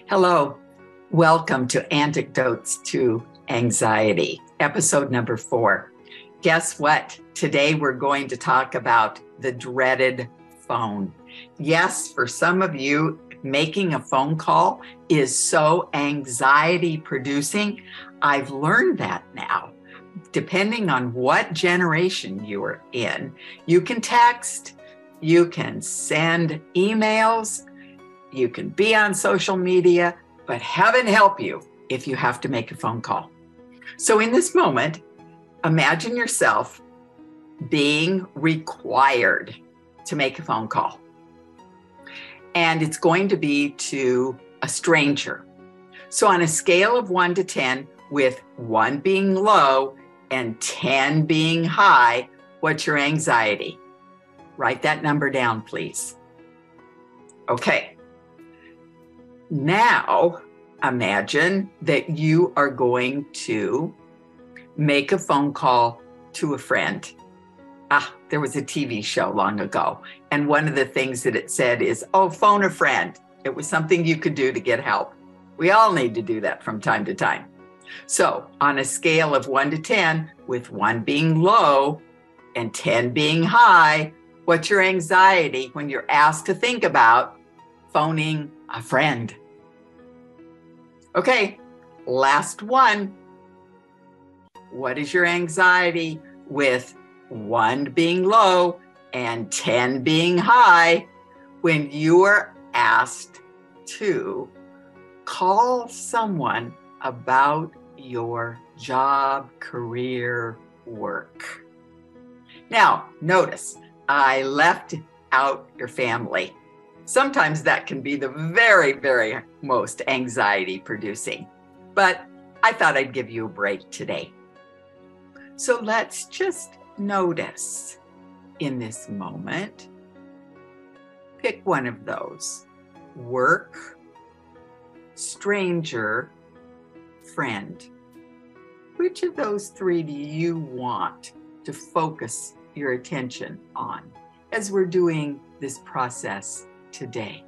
Hello, welcome to Antidotes to Anxiety, episode number 4. Guess what? Today we're going to talk about the dreaded phone. Yes, for some of you, making a phone call is so anxiety producing. I've learned that now. Depending on what generation you are in, you can text, you can send emails, you can be on social media, but heaven help you if you have to make a phone call. So in this moment, imagine yourself being required to make a phone call. And it's going to be to a stranger. So on a scale of 1 to 10, with 1 being low and 10 being high, what's your anxiety? Write that number down, please. Okay. Now, imagine that you are going to make a phone call to a friend. There was a TV show long ago, and one of the things that it said is, phone a friend. It was something you could do to get help. We all need to do that from time to time. So on a scale of 1 to 10, with 1 being low and 10 being high, what's your anxiety when you're asked to think about phoning a friend? Okay, last one. What is your anxiety with 1 being low and 10 being high when you are asked to call someone about your job, career, work? Now, notice I left out your family. Sometimes that can be the very, very most anxiety producing, but I thought I'd give you a break today. So let's just notice in this moment, pick one of those: work, stranger, friend. Which of those 3 do you want to focus your attention on as we're doing this process today?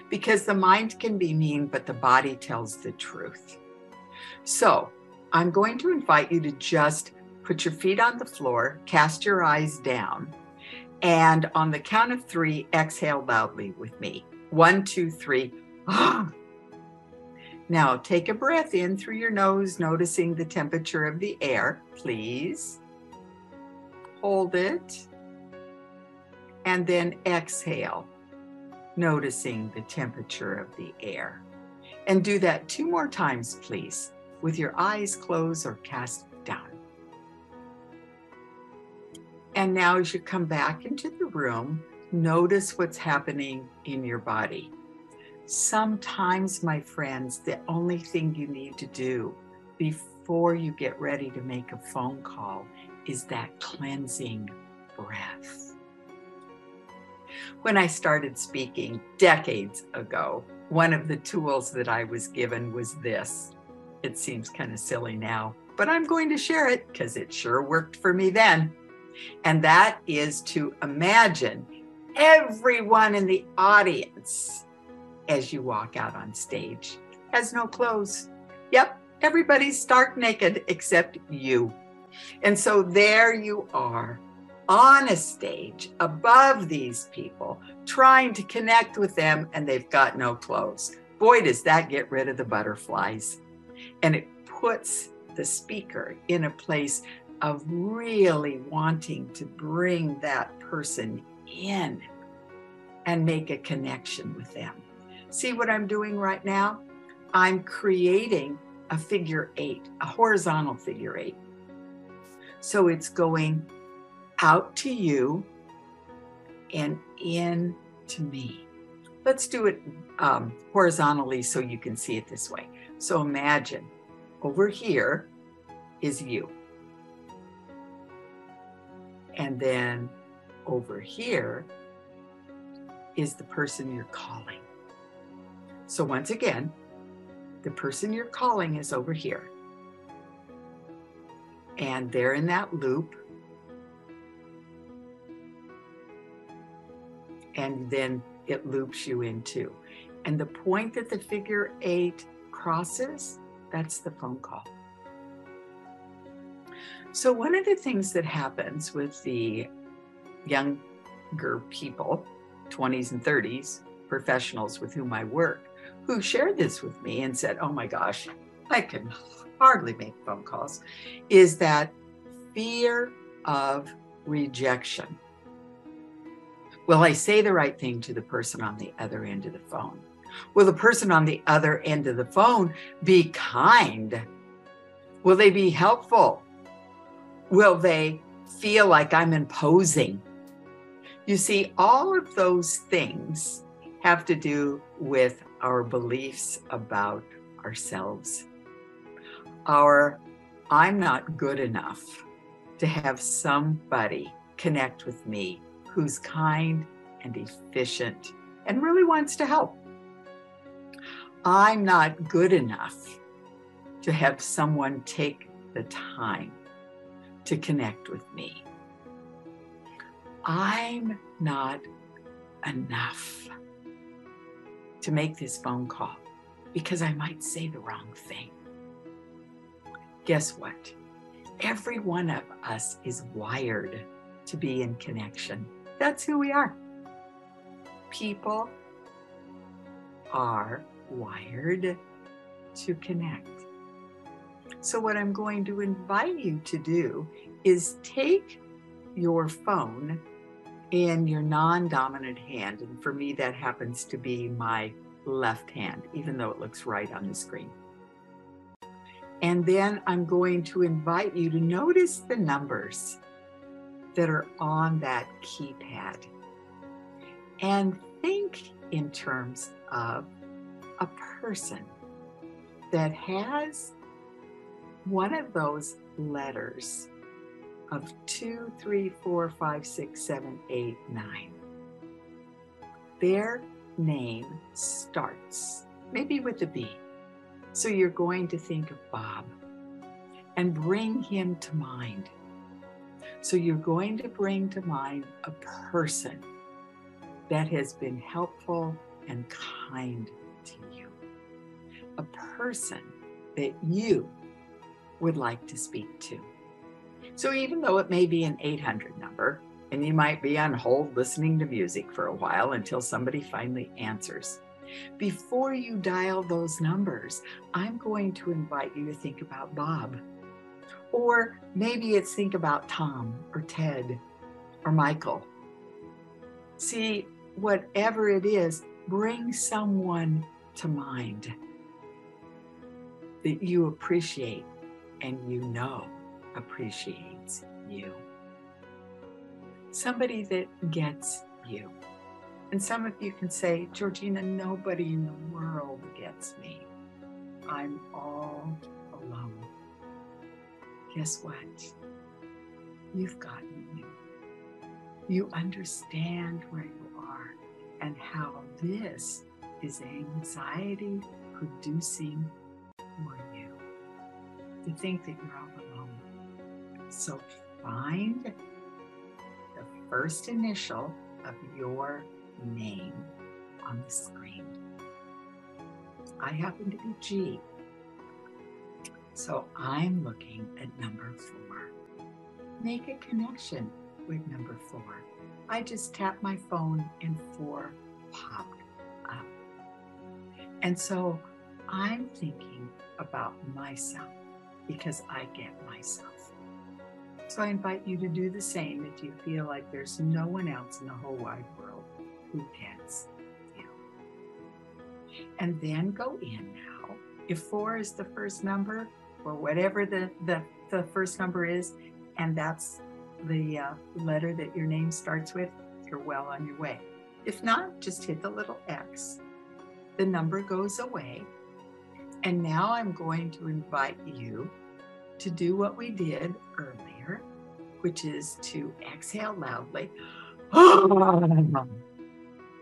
Because the mind can be mean, but the body tells the truth. So I'm going to invite you to just put your feet on the floor, cast your eyes down, and on the count of 3, exhale loudly with me. 1, 2, 3. Now take a breath in through your nose, noticing the temperature of the air, please. Hold it. And then exhale, noticing the temperature of the air. And do that 2 more times, please, with your eyes closed or cast down. And now as you come back into the room, notice what's happening in your body. Sometimes, my friends, the only thing you need to do before you get ready to make a phone call is that cleansing breath. When I started speaking decades ago, one of the tools that I was given was this. It seems kind of silly now, but I'm going to share it because it sure worked for me then. And that is to imagine everyone in the audience as you walk out on stage has no clothes. Yep, everybody's stark naked except you. And so there you are on a stage above these people, trying to connect with them, and they've got no clothes. Boy, does that get rid of the butterflies. And it puts the speaker in a place of really wanting to bring that person in and make a connection with them. See what I'm doing right now? I'm creating a figure 8, a horizontal figure 8. So it's going out to you and in to me. Let's do it horizontally so you can see it this way. So imagine over here is you. And then over here is the person you're calling. So once again, the person you're calling is over here. And they're in that loop. And then it loops you in too. And the point that the figure 8 crosses, that's the phone call. So one of the things that happens with the younger people, 20s and 30s, professionals with whom I work, who shared this with me and said, oh my gosh, I can hardly make phone calls, is that fear of rejection. Will I say the right thing to the person on the other end of the phone? Will the person on the other end of the phone be kind? Will they be helpful? Will they feel like I'm imposing? You see, all of those things have to do with our beliefs about ourselves. I'm not good enough to have somebody connect with me who's kind and efficient and really wants to help. I'm not good enough to have someone take the time to connect with me. I'm not enough to make this phone call because I might say the wrong thing. Guess what? Every one of us is wired to be in connection. That's who we are. People are wired to connect. So what I'm going to invite you to do is take your phone in your non-dominant hand. And for me, that happens to be my left hand, even though it looks right on the screen. And then I'm going to invite you to notice the numbers that are on that keypad and think in terms of a person that has one of those letters of 2, 3, 4, 5, 6, 7, 8, 9. Their name starts maybe with a B. So you're going to think of Bob and bring him to mind. So you're going to bring to mind a person that has been helpful and kind to you. A person that you would like to speak to. So even though it may be an 800 number, and you might be on hold listening to music for a while until somebody finally answers, before you dial those numbers, I'm going to invite you to think about Bob. Or maybe it's think about Tom or Ted or Michael. See, whatever it is, bring someone to mind that you appreciate and you know appreciates you. Somebody that gets you. And some of you can say, Georgena, nobody in the world gets me. I'm all alone. Guess what? You've gotten you. You understand where you are and how this is anxiety producing for you. To think that you're all alone. So find the first initial of your name on the screen. I happen to be G. So I'm looking at number 4. Make a connection with number 4. I just tapped my phone and 4 popped up. And so I'm thinking about myself because I get myself. So I invite you to do the same if you feel like there's no one else in the whole wide world who gets you. And then go in now. If 4 is the first number, or whatever the first number is, and that's the letter that your name starts with, you're well on your way. If not, just hit the little X. The number goes away. And now I'm going to invite you to do what we did earlier, which is to exhale loudly,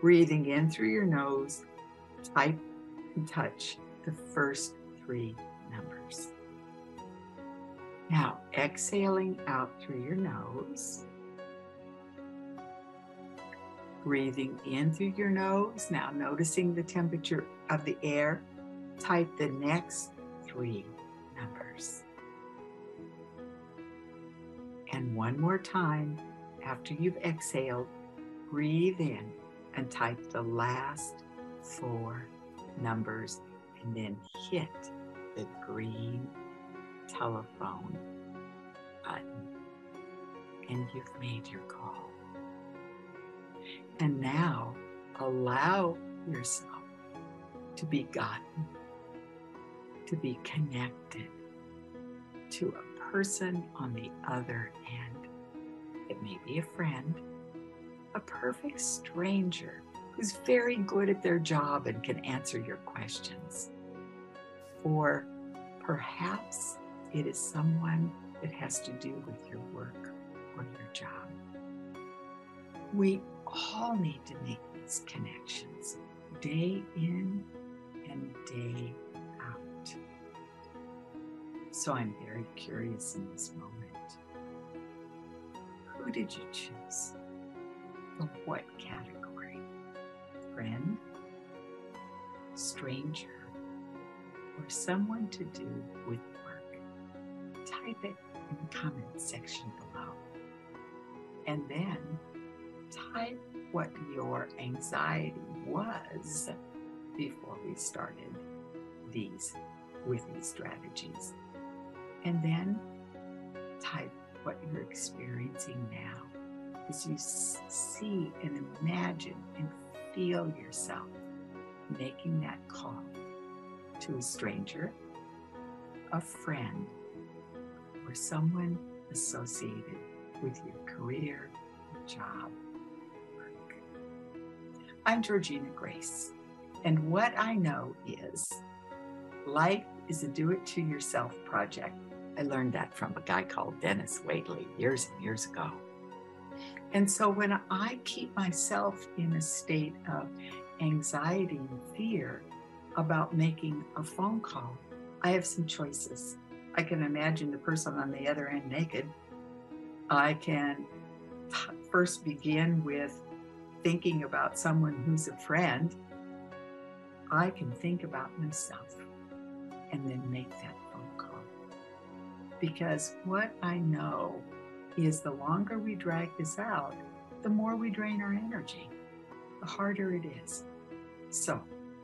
breathing in through your nose, type and touch the first 3 numbers. Now, exhaling out through your nose Breathing in through your nose, now noticing the temperature of the air. Type the next 3 numbers. And one more time, after you've exhaled, breathe in and type the last 4 numbers, and then hit the green telephone button. And you've made your call. And now allow yourself to be gotten, to be connected to a person on the other end. It may be a friend, a perfect stranger who's very good at their job and can answer your questions. Or perhaps it is someone that has to do with your work or your job. We all need to make these connections day in and day out. So I'm very curious in this moment. Who did you choose? For what category? Friend, stranger, or someone to do with work? Type it in the comment section below. And then type what your anxiety was before we started these strategies. And then type what you're experiencing now as you see and imagine and feel yourself making that call to a stranger, a friend, or someone associated with your career, your job, work. I'm Georgena Grace, and what I know is life is a do-it-to-yourself project. I learned that from a guy called Dennis Waitley years and years ago. And so when I keep myself in a state of anxiety and fear about making a phone call, I have some choices. I can imagine the person on the other end naked. I can first begin with thinking about someone who's a friend. I can think about myself and then make that phone call. Because what I know is the longer we drag this out, the more we drain our energy, the harder it is. So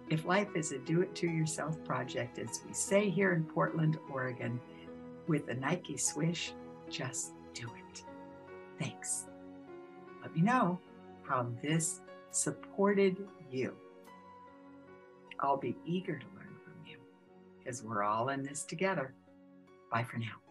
if life is a do-it-to-yourself project, as we say here in Portland, Oregon, with a Nike swish, just do it. Thanks. Let me know how this supported you. I'll be eager to learn from you, because we're all in this together. Bye for now.